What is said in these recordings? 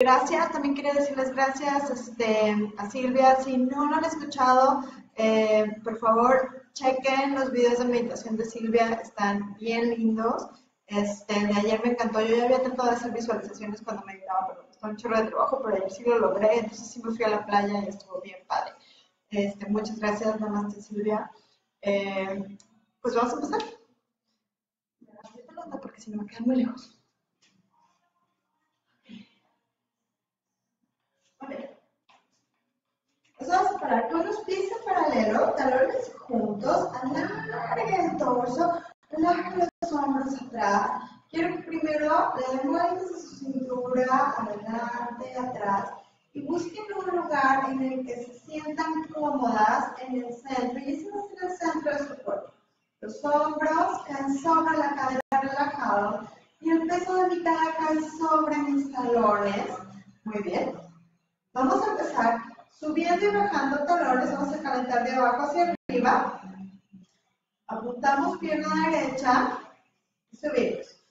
Gracias, también quería decirles gracias a Silvia. Si no lo han escuchado, por favor, chequen los videos de meditación de Silvia, están bien lindos. De ayer me encantó, yo ya había tratado de hacer visualizaciones cuando meditaba, pero me costó un chorro de trabajo, pero ayer sí lo logré, entonces sí me fui a la playa y estuvo bien padre. Muchas gracias, Namaste Silvia. Pues vamos a empezar. Porque si no me quedan muy lejos. Nos vamos a parar con los pies en paralelo, talones juntos, alargue el torso, alargue los hombros atrás. Quiero que primero le den vueltas a su cintura, adelante, atrás, y busquen un lugar en el que se sientan cómodas en el centro, y ese va a ser el centro de su cuerpo. Los hombros caen sobre la cadera relajado, y el peso de mi cara cae sobre mis talones. Muy bien. Vamos a empezar subiendo y bajando talones, vamos a calentar de abajo hacia arriba. Apuntamos pierna derecha y subimos.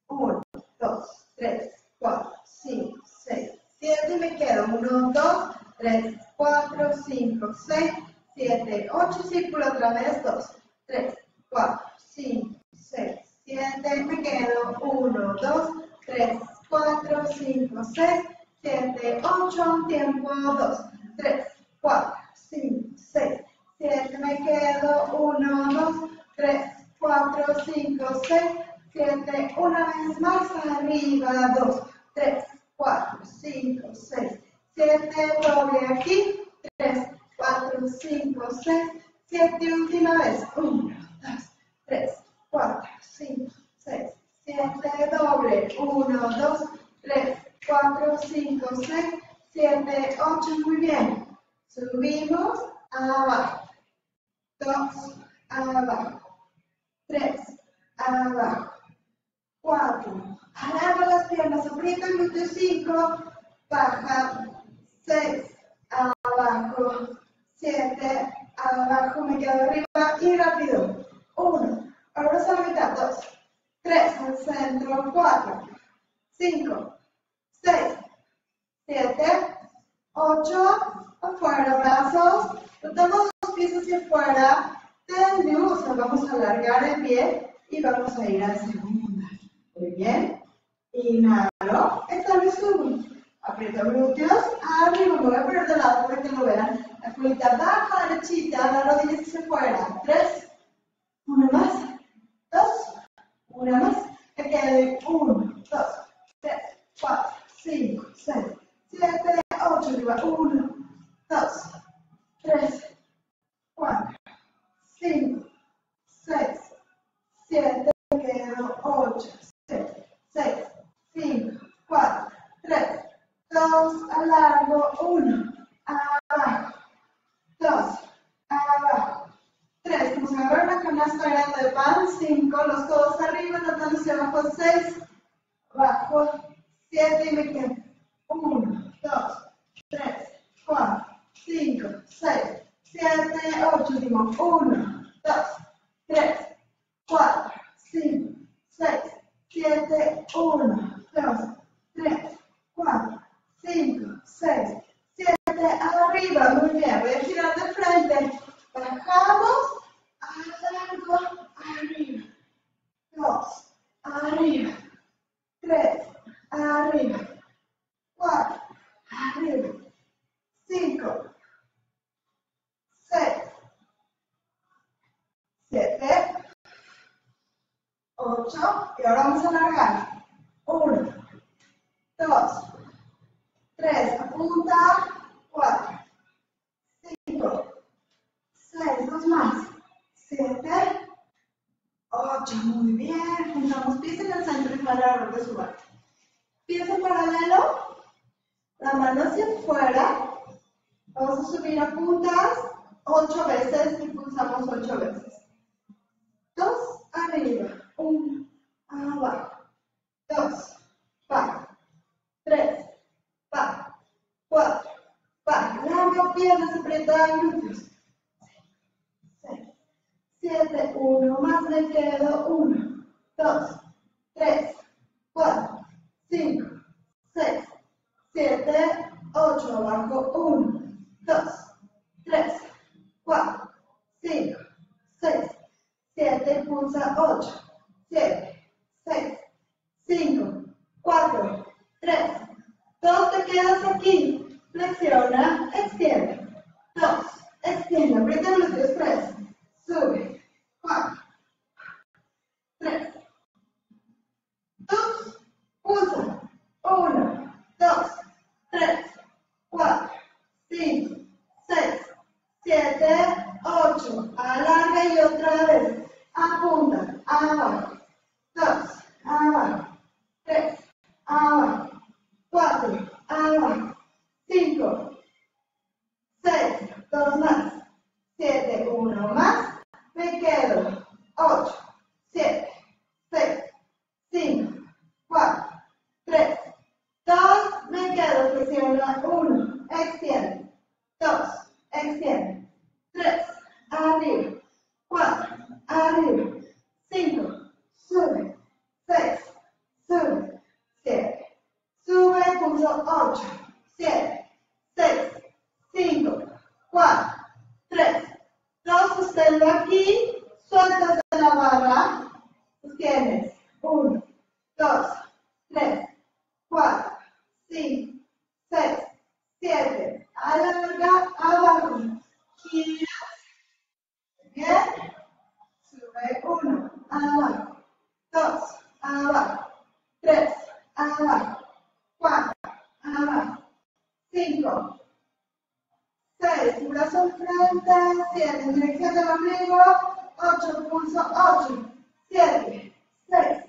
1, 2, 3, 4, 5, 6, 7 y me quedo. 1, 2, 3, 4, 5, 6, 7, 8, círculo otra vez. 2, 3, 4, 5, 6, 7 y me quedo. 1, 2, 3, 4, 5, 6, 7, 8, tiempo. 2, 3, 4, 5, 6, 7, me quedo. 1, 2, 3, 4, 5, 6, 7, una vez más arriba. 2, 3, 4, 5, 6, 7, doble aquí. 3, 4, 5, 6, 7, última vez. 1, 2, 3, 4, 5, 6, 7, doble. 1, 2, 3, 4, 5, 6, 7, 8, muy bien. Subimos, abajo. 2, abajo. 3, abajo. 4, alarga las piernas, aprieta el glúteo. 5, baja. 6, abajo. 7, abajo, me quedo arriba y rápido. 1, ahora a la mitad. 2, 3, al centro. 4, 5, 6, 7, 8, afuera, brazos, rotamos los pies hacia afuera, tendidos, vamos a alargar el pie y vamos a ir a segunda. Muy bien, inhalo, exhalo, subo, aprieto glúteos, arriba, me voy a poner de lado para que lo vean, la colita baja, derechita, las rodillas hacia afuera. 3, una más, 2, una más, me quedo. 1, 2, 3, 4, 5, 6, 7, 8, arriba. 1, 2, 3, 4, 5, 6, 7, me quedo. 8, 7, 6, 5, 4, 3, 2, alargo. 1, abajo. 2, abajo. 3, vamos a agarrar una canasta grande de pan. 5, los codos arriba, notando hacia abajo. 6, abajo. 7 y me quedo. 1, 2, 3, 4, 5, 6, 7, 8, último. 1, 2, 3, 4, 5, 6, 7, 1, 2, 3, 4, 5, 6, 7, arriba. Muy bien, voy a girar de frente. Bajamos, alargo, arriba. 2, arriba. 3, arriba. 4, arriba. 5, 6, 7, 8, y ahora vamos a alargar. 1, 2, 3, apunta. 4, 5, 6, 2 más. 7, 8, muy bien. Juntamos pies en el centro y para la de subar. Pies en paralelo, la mano hacia afuera. Vamos a subir a puntas 8 veces y pulsamos 8 veces. 2, arriba. 1, abajo. 2, baja. 3, baja. 4, baja. Larga piernas, aprieta glúteos. 6, 7, 1 más, me quedo. 1, 2, 3, 4, 5, 6, 7, 8, abajo, 1, 2, 3, 4, 5, 6, 7, pulsa 8, 7, 6, 5, 4, 3, 2, te quedas aquí, flexiona, extiende, 2, extiende, aprieta los glúteos, 3, sube, 4, 3, 2, pulsa, 1, 2, 3, 4, 5, 6, 7, 8, alarga y otra vez, apunta, abajo, 2, abajo, 3, abajo, 4, abajo, 5, 6, 2 más, 7, 1 más, me quedo, 8, 7, 6, 5, 4, 3, 2, me quedo, flexiona, 1, extiende, 2, extiende, 3, arriba, 4, arriba, 5, sube, 6, sube, 7, sube, pulso 8, 7, 6, 5, 4, 3, 2, sosténlo aquí, sueltas de la barra, sostienes, 1, 2, 3, 4, 5, 6, 7, alarga, abajo, gira, bien, sube, 1, abajo, 2, abajo, 3, abajo, 4, abajo, 5, 6, brazo enfrente, 7, en dirección del ombligo, 8, pulso, 8, 7, 6,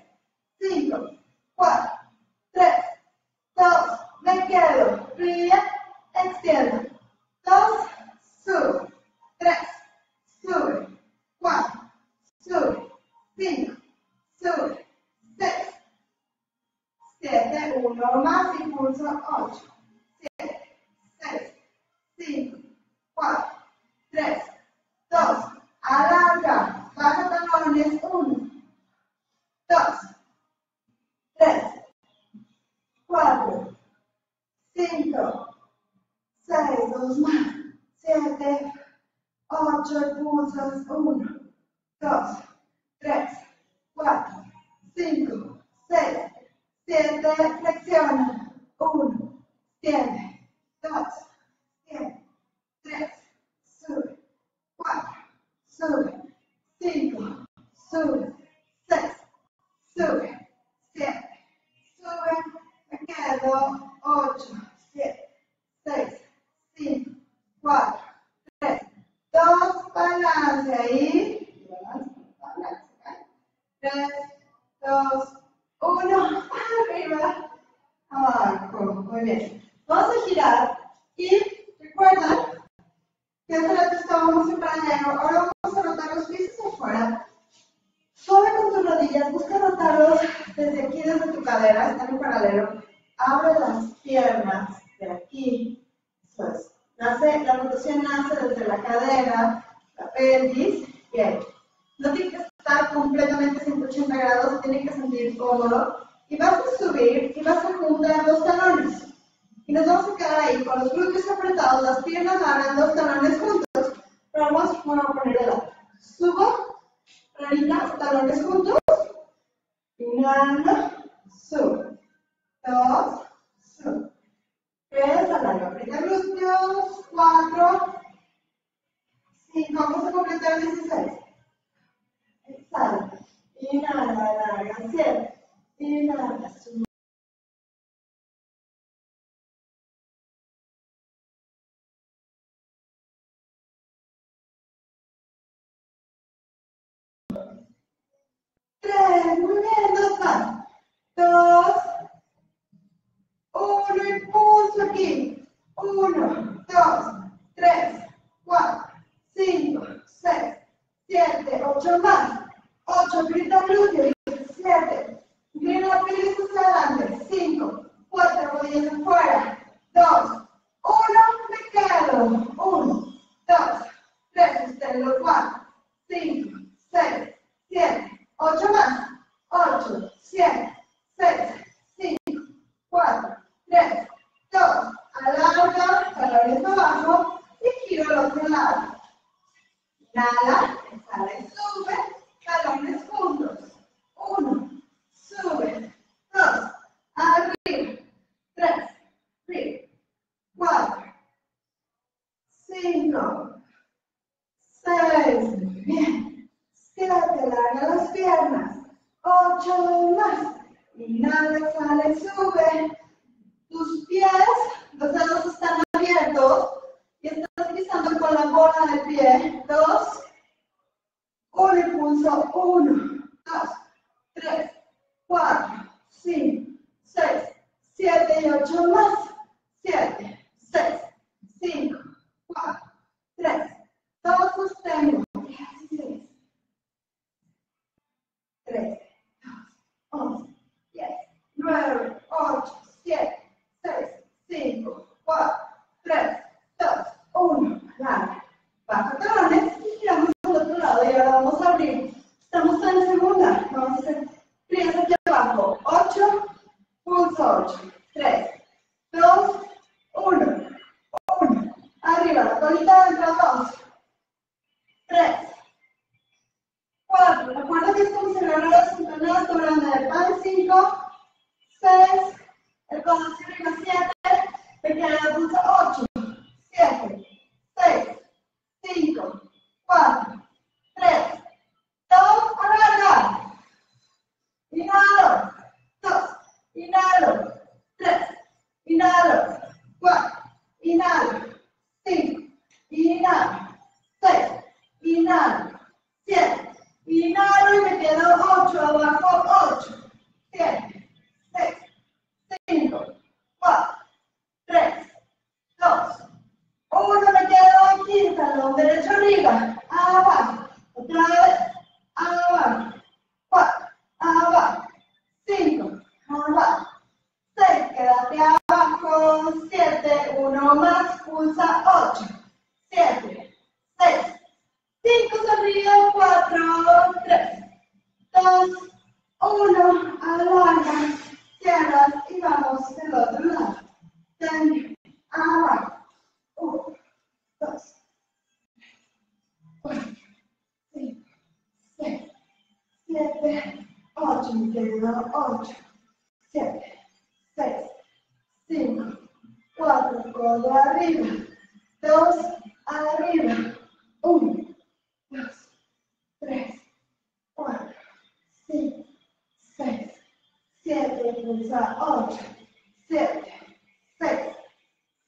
5, 4, 3, 2, me quedo, fría, extiendo, 2, sube, 3, sube, 4, sube, 5, sube, 6, 7, 1 más y pulso 8, 7, 6, 5, 4, 3, 2, alarga, baja talones, 1, 2, 3, 4, 5, 6, 2 más, 7, 8, pulsas, 1, 2, 3, 4, 5, 6, 7, flexiona, 1, extiende, 2, extiende, 3, sube, 4, sube, 5, sube, 6, sube, 7, sube, me quedo, 8, 7, 6, 5, 4, 3, 2, balance ahí, balance, 3, 2, 1, arriba, abajo, muy bien. Vamos a girar y recuerda que hace rato estábamos en paralelo, ahora vamos a rotar los pies hacia afuera. Suave con tus rodillas, busca rotarlos desde aquí, desde tu cadera, están en paralelo. Abre las piernas de aquí, eso es. La rotación nace desde la cadera, la pelvis y ahí. No tiene que estar completamente 180 grados, tiene que sentir cómodo. Y vas a subir y vas a juntar los talones. Y nos vamos a quedar ahí con los glúteos apretados, las piernas abren, los talones juntos. Pero vamos a poner de lado. Subo, planita, talones juntos. Inhalo, subo. 2, subo. 3, alarga, aprieta glúteos. 4, 5, vamos a completar 16. Exhala. Inhala, alarga, 7. Inhala, sube. Muy bien, 2 más. 2, 1, impulso aquí. 1, 2, 3, 4, 5, 6, 7, 8 más. 8, grita glúteo. 7, inclina la pelvis hacia adelante. 5, 4, rodillas afuera. 2, 1, me quedo. 1, 2, 3, extiendo 4, 5, 6, 7, 8 más. 8, 7, 6, 5, 4, 3, 2, Inhala, exhala y sube. Talones juntos. 1, sube. 2, arriba. 3, arriba. 4, 5, 6, bien. 7, larga las piernas. 8 más. Inhala, exhala y sube. Tus pies, los dedos están abiertos y estás pisando con la bola del pie. 2, 1 impulso. 1, 2, 3, 4, 5, 6, 7 y 8 más. 7, 6, 5, 4, 3, 2, sostengo. 16, 13, 11, 10, 9, 8, 7, 6, 5, 4, 3, 2, 1. Larga. Baja talones y giramos al otro lado. Y ahora vamos a abrir. Estamos en segunda. Vamos a hacer pies aquí abajo. 8, pulso 8. 3, 2, 1. 1. Arriba, la colita dentro. 2, 3, 4. Recuerda que es como cerrar las ventanas grande del pan. 5, 6. El codo hacia arriba. 7. Pequeña de pulso. 8, 7, 6, 5, 4, 3, 2, alarga. Inhalo. 2, inhalo. 3, inhalo. 4, inhalo. 5, inhalo. 6, inhalo. 7, inhalo y me quedo 8, abajo 8, 7, 6, 5, 4, 3, 2, 1, me quedo aquí, talón derecho arriba, abajo, otra vez, abajo, 4, abajo, 5, abajo, 6, quédate abajo, 7, 1 más, pulsa 8, 7, 6, 5, sonríe, 4, 3, 2, 1, alarga, cierras y vamos del otro lado. Ten, abajo, 1, 2, 4, 5, 6, 7, 8, me quedo 8, 7, 6, 5, 4, codo arriba, 2, arriba, 1, 2, 3, 4, 5, 6, 7, pulsa 8, 7, 6,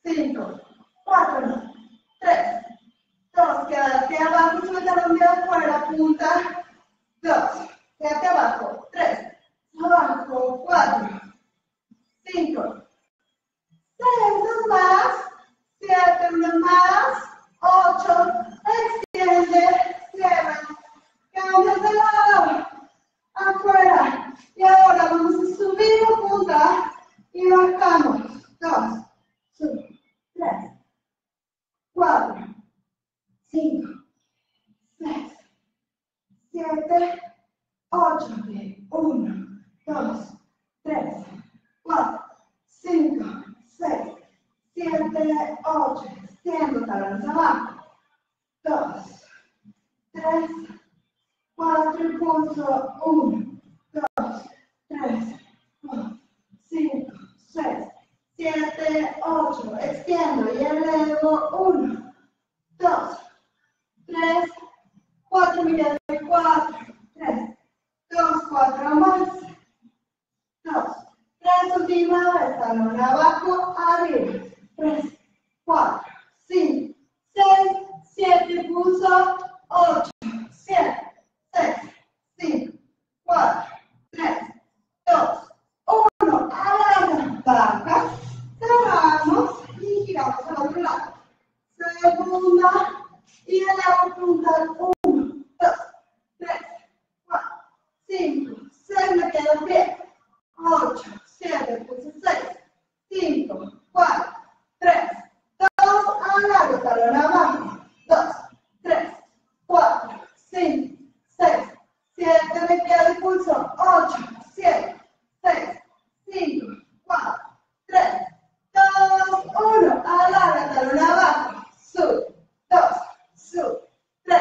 5, 4, 3, 2, quédate abajo, sube talón de afuera, punta, 2, quédate abajo, 3, abajo, 4, 5, 6, 2 más, 7, 1 más, 8, extiende, cierra, cambia de lado, afuera, y ahora vamos a subir la punta y bajamos, 2, sube, 3, 4, 5, 6, 7, 8, 1, 2, 3, 4, 5, 6, 7, 8, extiendo talones abajo, 2, 3, 4, impulso, 1, 2, 3, 4, 5, 6, 7, 8, extiendo y elevo, 1, 2, 3, 4, mira, 4, 3, 2, 4 más, 2, 3, última vez, talón abajo, arriba, 3, 4, 5, 6, 7, pulso, 8, 7, 6, 5, 4, 3, 2, 1, alarga, baja, cerramos y giramos al otro lado. Segunda y de la punta, 1, 2, 3, 4, 5, 6, me quedo bien, 8, 7, pulso 6, 5, 4, 3, 2, alargo, talón abajo, 2, 3, 4, 5, 6, 7, me quedo y pulso, 8, 7, 6, 5, 4, 3, 2, 1, alarga, talón abajo, sube, 2, sube, 3,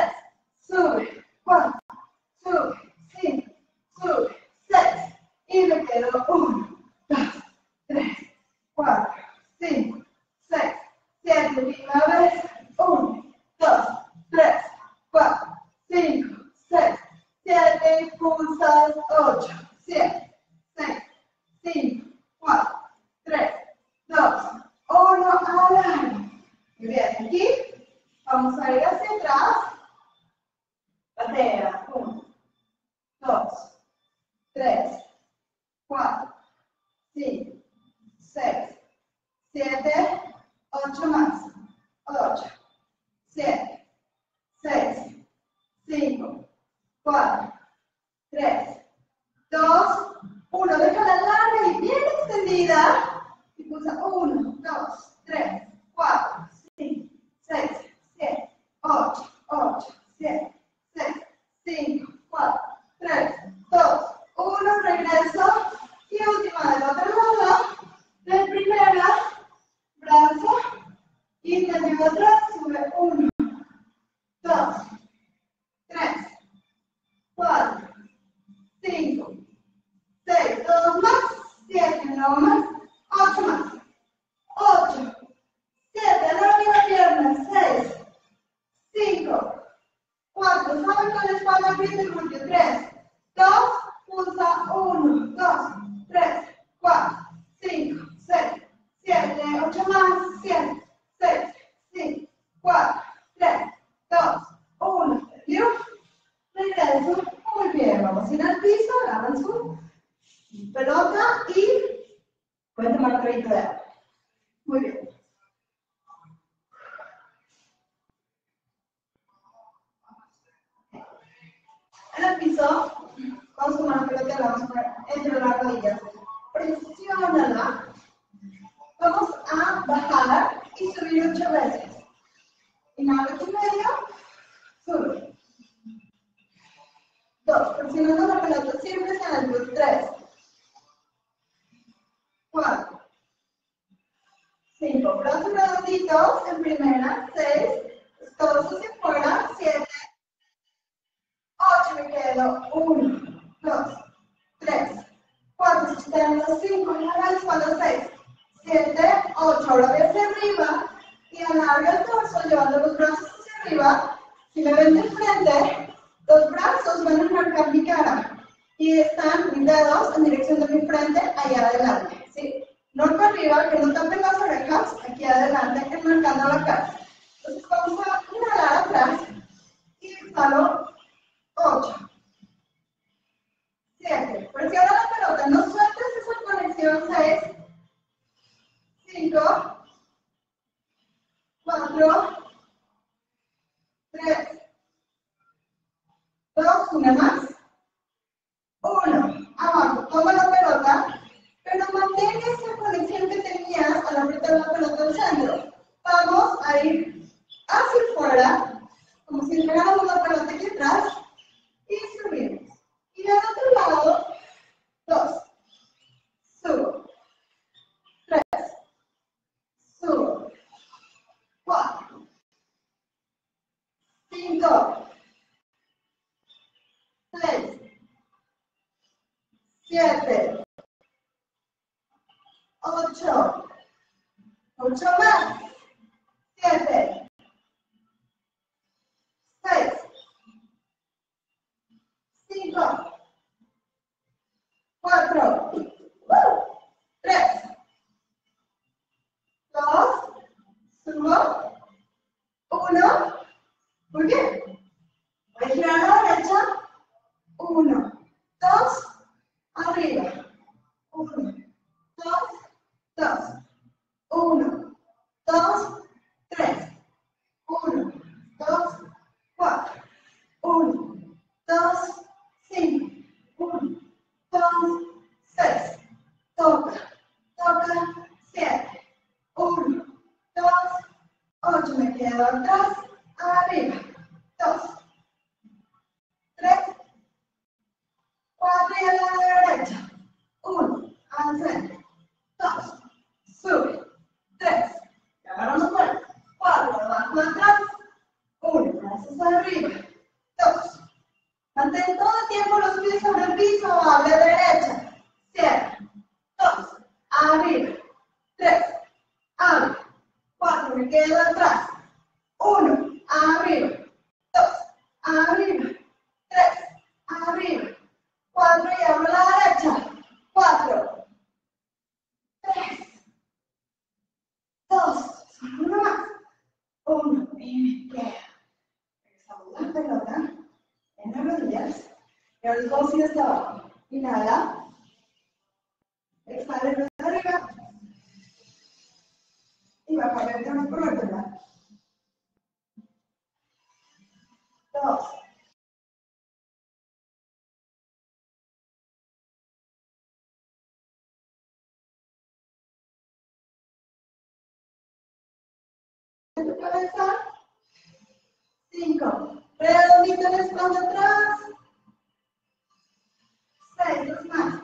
5, 6, 7, última vez. 1, 2, 3, 4, 5, 6, 7, impulsas. 8, 7, 6, 5, 4, 3, 2, 1, alarga. Muy bien, aquí vamos a ir hacia atrás. Patea. 1, 2, 3, 4, 5, 6, 7, 8 más. 8, 7, 6, 5, 4, 3, 2, 1. Déjala larga y bien extendida. Y pulsa 1, 2, 3, 4, 5, 6, 7, 8, 8, 7, 6, 5, 4, 3, 2, 1. Regreso. Y última del otro lado. De primera, brazo. Y de medio atrás sube 1, 2, 3, 4, 5, 6, 2 más, 7, 9 más, 8 más, 8, 7, alarga la pierna, 6, 5, 4, sabe con la espalda, aprieta el glúteo, 3, 2, pulsa, 1, 2, 3, 4, 5, 6, 7, 8 más, 7, 6, 5, 4, 3, 2, 1, ¿perdió? Regreso, muy bien, vamos a ir al piso, agarran su pelota y pueden tomar un traguito de agua. Muy bien. En el piso, vamos a tomar la pelota y la vamos a poner entre las rodillas. Presiónala. Vamos a bajar y subir 8 veces. Inhala 8 y medio, sube. 2, presionando la pelota siempre hacia el 3, 4, 5, brazos redonditos en primera, 6, todos hacia afuera, 7, 8, me quedo, 1, 2, 3, 4, externos, 5, alarga la espalda, 6, 7, 8, ahora voy hacia arriba y alarga el torso llevando los brazos hacia arriba. Si me ven de frente, los brazos van a marcar mi cara y están mis dedos en dirección de mi frente, allá adelante, ¿sí? No para arriba, que no tapen las orejas, aquí adelante, enmarcando la cara. Entonces vamos a inhalar atrás y exhalo 8, 7, presiona la pelota, no sueltes esa conexión, 6, 5, 4, 3, 2, una más, 1, abajo, toma la pelota, pero mantén esa conexión que tenías al apretar la pelota al centro. Vamos a ir hacia afuera, como si entregáramos la pelota aquí atrás, y subimos. Y del otro lado, 2, subo, 3, subo, 4, 5, 6, 7, 8, 8 más, 7, 6, 5, 4, 3, 2, subo, 1, muy bien. Voy a girar a la derecha, 1, 2, arriba, 1, 2, 2, 1, 2, 3, 1, 2, 4, 1, 2, 5, 1, 2, 6, toca, toca, 7, 1, 2, 8, me quedo atrás, arriba, 2, 3, 4 y a la derecha, 1, al centro, 2, sube, 3, y agarramos fuerte, 4, abajo atrás, 1, brazos arriba, 2, mantén todo el tiempo los pies sobre el piso, abre derecha, cierra, 2, arriba, 3, 4, me quedo atrás. 1, arriba. 2, arriba. 3, arriba. 4 y abro la derecha. 4, 3, 2, solo uno más. 1 y me quedo. Regresamos la pelota en las rodillas. Y ahora vamos a ir hasta abajo. Inhala. Exhala desde arriba. Y baja vértebra por vértebra. 2. En tu cabeza. 5. Redondito la espalda atrás. 6. 2 más.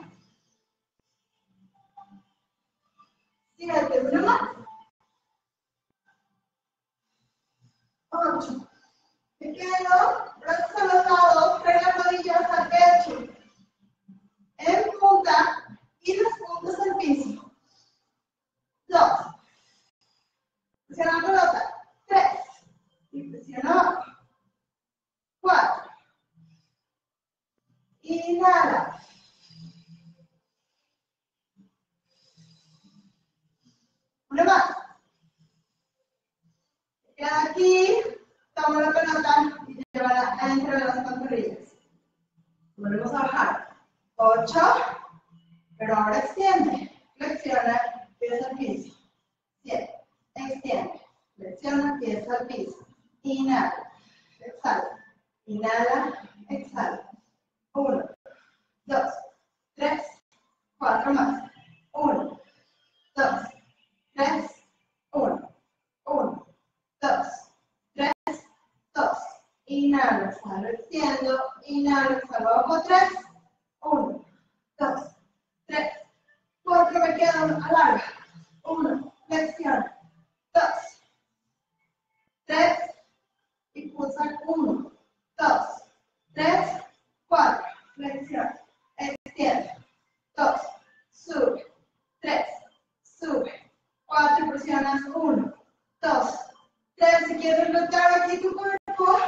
7. 1 más. 8. Me quedo, brazos a los lados, traigo las rodillas al pecho. En punta y las puntas al piso. 2. Presiona la pelota. 3. Y presiona abajo. 4. Inhala. Una más. Queda aquí. Toma la pelota y llévala entre las pantorrillas. Volvemos a bajar. 8. Pero ahora extiende. Flexiona, pies al piso. 7. Extiende. Flexiona, pies al piso. Inhala. Exhala. Inhala. Exhala. 1, 2, 3, 4 más. 1, 2, 3, 1, 1, 2, 3, 2. Inhalo, exhalo, extiendo. Inhalo, exhalo, abajo 3. 1, 2, 3, 4. Me quedo alarga. 1, flexiona. 2, 3. Y pulsa 1, 2, 3, 4. Flexiona. Extiende. 2. Sube. 3. Sube. 4. Presionas. 1, 2, 3. Si quieres rotar aquí tu cuerpo,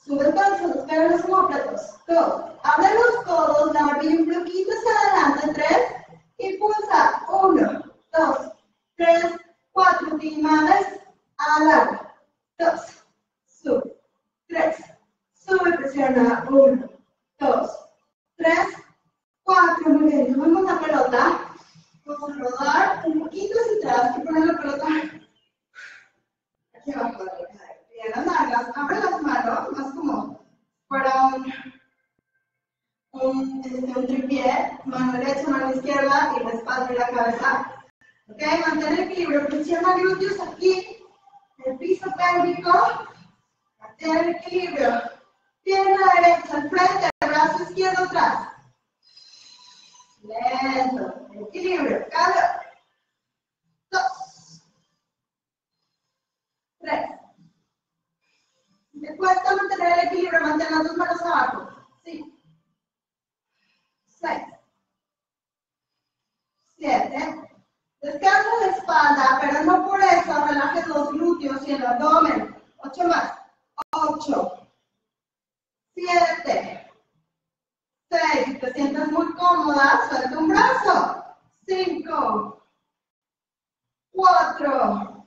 sube el torso, los pelos los homóplatos. 2. Abre los codos, la barbilla un poquito hacia adelante. 3. Y pulsa. 1, 2, 3, 4. Últimales. Alarga. 2. Sube. 3. Sube, presiona. 1, 2, 3, 4. Muy bien. Tomamos la pelota. Vamos a rodar un poquito hacia atrás y poner la pelota aquí abajo de la cadera. Piernas largas. Abre las manos, más como para un tripié. Mano derecha, mano izquierda y la espalda y la cabeza. Ok, mantén el equilibrio. Presiona glúteos aquí. El piso pélvico. Mantén el equilibrio. Pierna derecha al frente, brazo izquierdo atrás. Lento. Equilibrio. Calor. 2. 3. Si te cuesta mantener el equilibrio, mantén las dos manos abajo. 5. 6. 7. Descansa la espalda, pero no por eso relajes los glúteos y el abdomen. 8 más. 8. 7. 6. Si te sientes muy cómoda, suelta un brazo. 5. 4.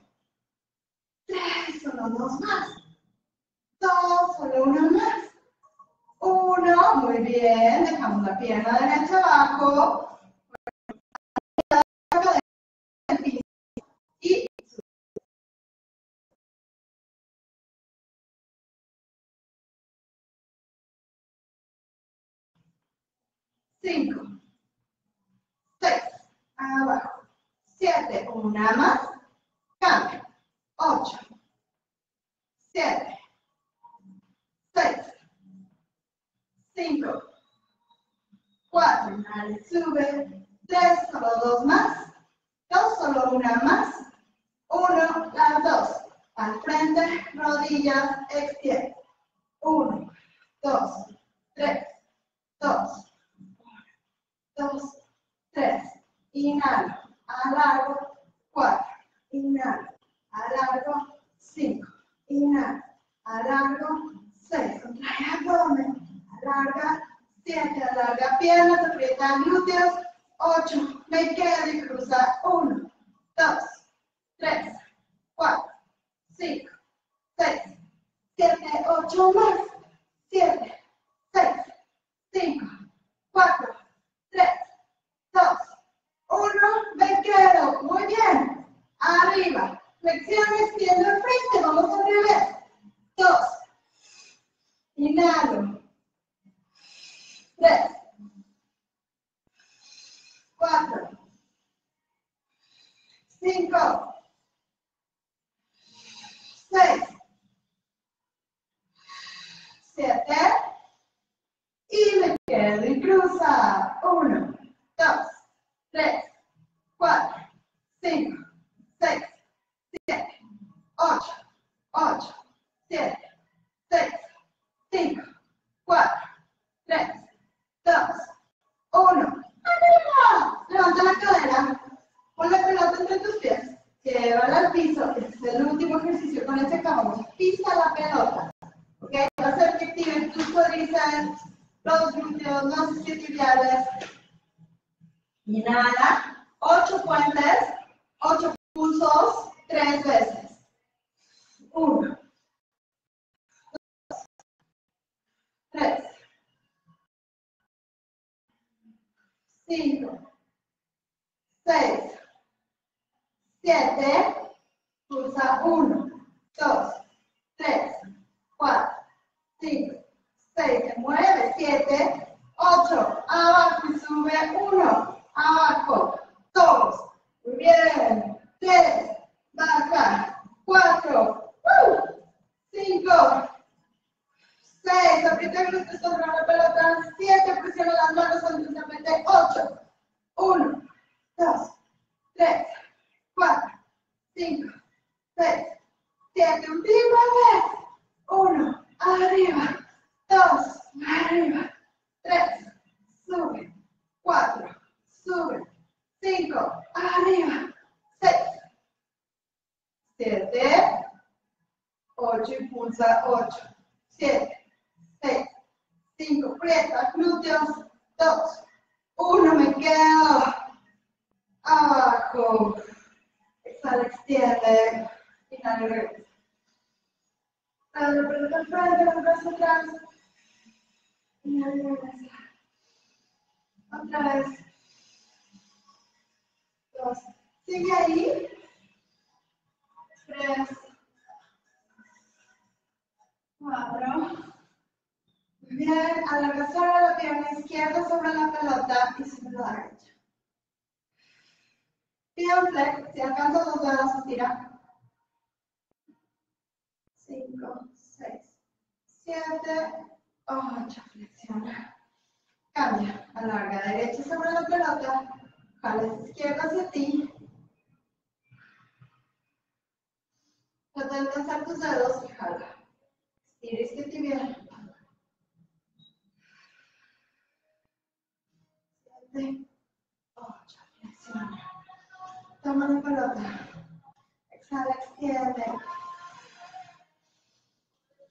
3. Solo 2 más. 2. Solo 1 más. 1. Muy bien. Dejamos la pierna derecha abajo. Y 5, 6, abajo, 7, una más, cambio, 8, 7, 6, 5, 4, nadie sube, 3, solo 2 más, 2, solo una más, 1, las 2, al frente, rodillas, extiende, 1, 2, 3, 2, 2, 3, inhalo, alargo, 4, inhalo, alargo, 5, inhala, alargo, 6, contrae abdomen, alarga, 7, alarga piernas, aprieta glúteos, 8, me quedo y cruza, 1, 2, 3, 4, 5, 6, 7, 8 más, 7, 6, 5, 4, 3, 2, 1, me quedo, muy bien, arriba, flexión, extiendo el frente, vamos al revés, 2, inhalo, 3, 4, 5, 6, 7, y me quedo y cruza, 1, 2, 3, 4, 5, 6, 7, 8, 8, 7, 6, 5, 4, 3, 2, 1. ¡Arriba! Levanta la cadera. Pon la pelota entre tus pies. Llévala al piso. Este es el último ejercicio con el que acabamos. Pisa la pelota. ¿Ok? Va a hacer que activen tus cuádriceps, los glúteos, los isquiotibiales. Inhala. 8 puentes. 8 pulsos. 3 veces. 1, 3, 5, 6, 7, pulsa 1, 2, 3, 4, 5, 6, se mueve, 7, 8, abajo y sube, 1, abajo, 2, muy bien, 3, baja, 4, 5, 6, aprieta glúteos sobre la pelota, 7, presiona las manos horizontalmente, 8, 1, 2, 3, 4, 5, 6, 7, última vez, 1, arriba, 2, arriba, 3, sube, 4, sube, 5, arriba, 6, 7, 8, impulsa, 8, 7, 6, 5, aprieta, glúteos, 2, 1, me quedo, abajo, exhala, extiende, inhala y regresa. Trae la pelota al frente, los brazos atrás, inhala y regresa. Otra vez, 2, sigue ahí, 3, 4, bien, alarga sobre la pierna izquierda sobre la pelota y sobre la derecha. Pide un flex, si alcanzas los dedos, estira. 5, 6, 7, 8, flexiona. Cambia, alarga derecha sobre la pelota, jala izquierda hacia ti. Trata de alcanzar tus dedos y jala. Estira isquiotibial. 7, 8, flexiona. Toma la pelota. Exhala, extiende.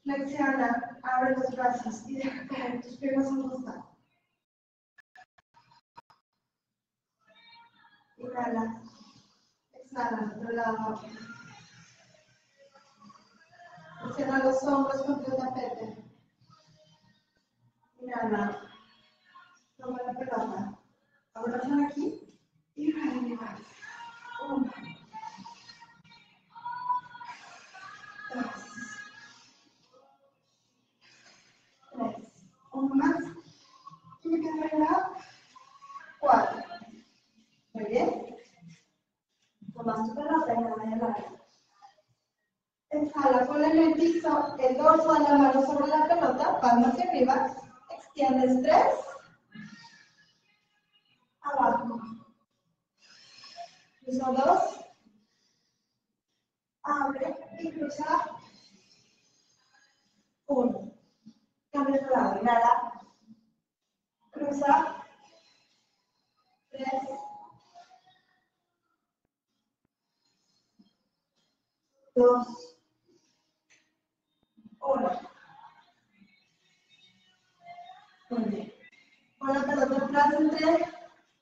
Flexiona, abre los brazos y deja caer tus piernas a un costado. Inhala. Exhala, al otro lado. Cierra los hombros contra el tapete. Inhala. Toma la pelota. Abraza aquí y arriba. 1, 2, 3, 1 más. Y me quedo arriba. 4. Muy bien. Tomas tu pelota y nada de larga. Exhala, ponle en el piso el dorso de la mano sobre la pelota, palma hacia arriba, extiendes 3, abajo, cruza 2, abre y cruza 1, cambia de lado, inhala, cruza 3, 2, 1. Muy bien. Pon la pelota atrás entre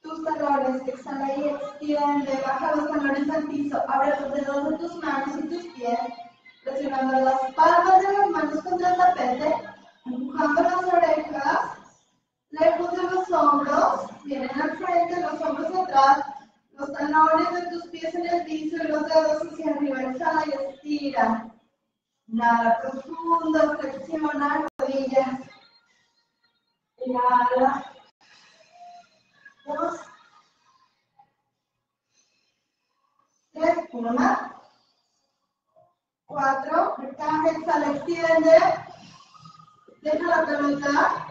tus talones. Exhala y extiende. Baja los talones al piso. Abre los dedos de tus manos y tus pies. Presionando las palmas de las manos contra el tapete. Empujando las orejas. Lejos de los hombros. Vienen al frente, los hombros atrás. Los talones de tus pies en el piso y los dedos hacia arriba. Exhala y estira. Inhala profundo. Flexiona rodillas. Inhala. 2, 3, 1 más. 4, recambia, exhala, extiende. Deja la pelota.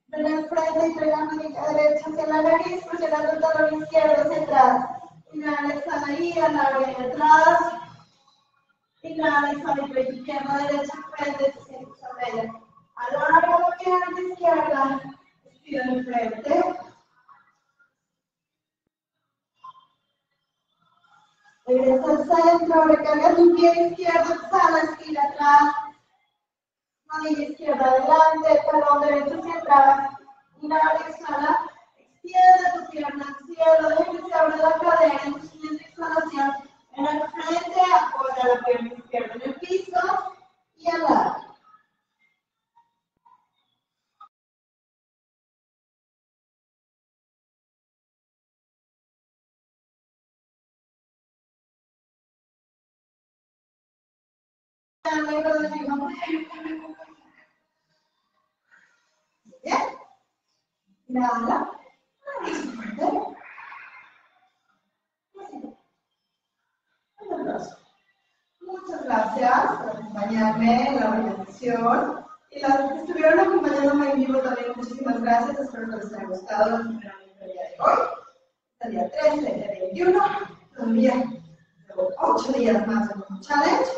Ven al frente y trae la manita derecha hacia la nariz, presionando el talón izquierdo hacia atrás. Inhala, exhala y a la orilla atrás. Inhala, exhala y trae izquierda, derecha, frente, se siente sobre ella. Alarga la pierna izquierda. Estira el frente. Regresa al centro, recarga tu pie izquierdo, exhala, estira atrás. Rodilla izquierda adelante, talón derecho hacia atrás. Inhala, exhala, extiende tu pierna al cielo, deja que se abra la cadera en tu siguiente exhalación. En el frente, apoya la pierna izquierda en el piso y al lado. Bien. Inhala. Muchas gracias por acompañarme en la organización. Y las que estuvieron acompañándome en vivo también, muchísimas gracias. Espero que les haya gustado el entrenamiento del día de hoy. El día 13, el día 21, todavía 8 días más en el challenge.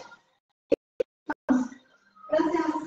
Gracias.